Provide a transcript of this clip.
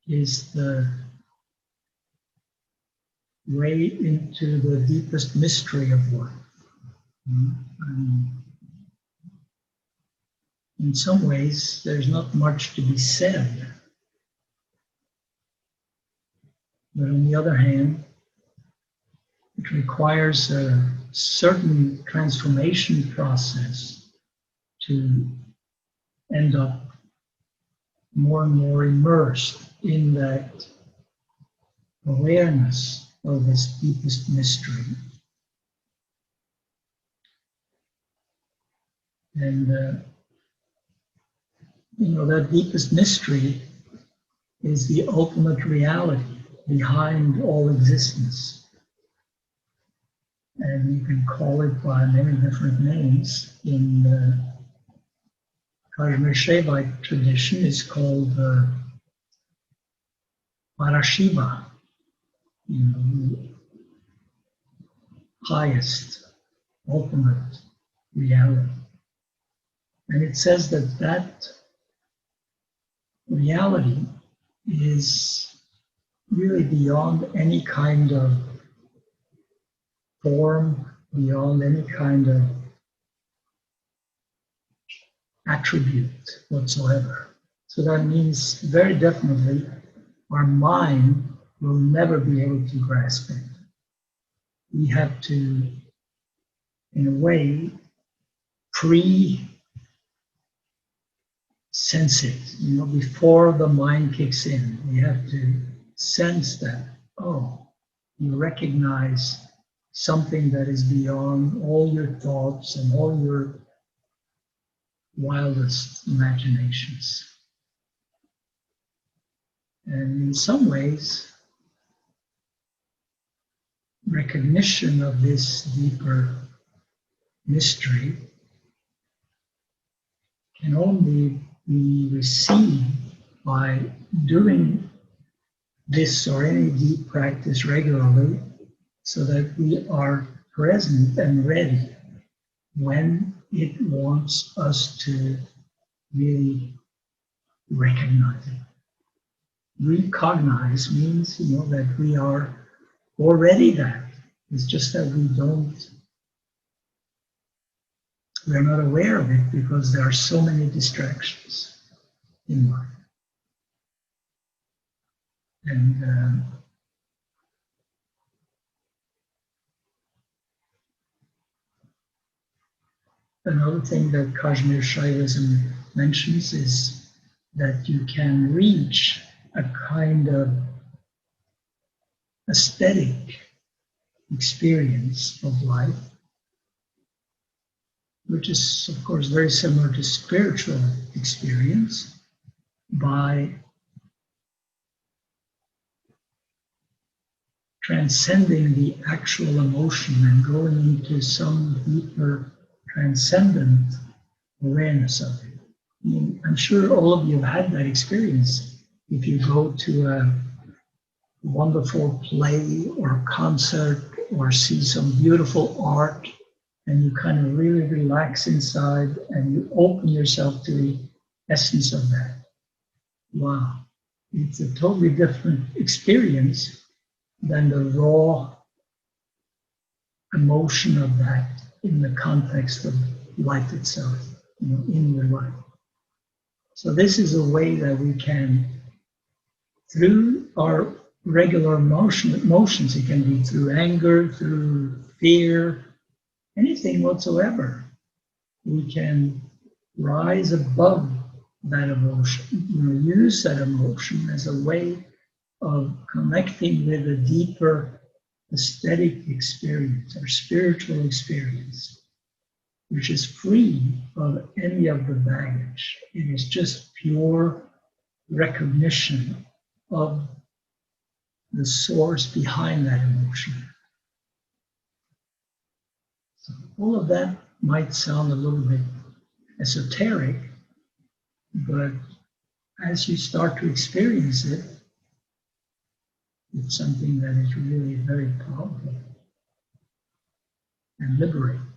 is the way into the deepest mystery of life. In some ways, there's not much to be said. But on the other hand, it requires a certain transformation process to end up more and more immersed in that awareness of this deepest mystery. And, that deepest mystery is the ultimate reality behind all existence. And you can call it by many different names. In the Kashmir Shaivite tradition, it's called Parashiva, the highest, ultimate reality. And it says that that reality is really beyond any kind of form, beyond any kind of attribute whatsoever. So that means very definitely our mind will never be able to grasp it. We have to, in a way, sense it, before the mind kicks in. We have to sense that, you recognize something that is beyond all your thoughts and all your wildest imaginations. And in some ways, recognition of this deeper mystery can only be received by doing this or any deep practice regularly, so that we are present and ready when it wants us to really recognize it. Recognize means, that we are already that. It's just that we're not aware of it because there are so many distractions in life. And another thing that Kashmir Shaivism mentions is that you can reach a kind of aesthetic experience of life, which is, of course, very similar to spiritual experience, by transcending the actual emotion and going into some deeper transcendent awareness of it. I'm sure all of you have had that experience. If you go to a wonderful play or concert or see some beautiful art, and you kind of really relax inside and you open yourself to the essence of that. Wow, it's a totally different experience than the raw emotion of that in the context of life itself, in your life. So this is a way that we can, through our regular emotions, it can be through anger, through fear, anything whatsoever, we can rise above that emotion, use that emotion as a way of connecting with a deeper aesthetic experience or spiritual experience, which is free of any of the baggage. It is just pure recognition of the source behind that emotion. So all of that might sound a little bit esoteric, but as you start to experience it, it's something that is really very powerful and liberating.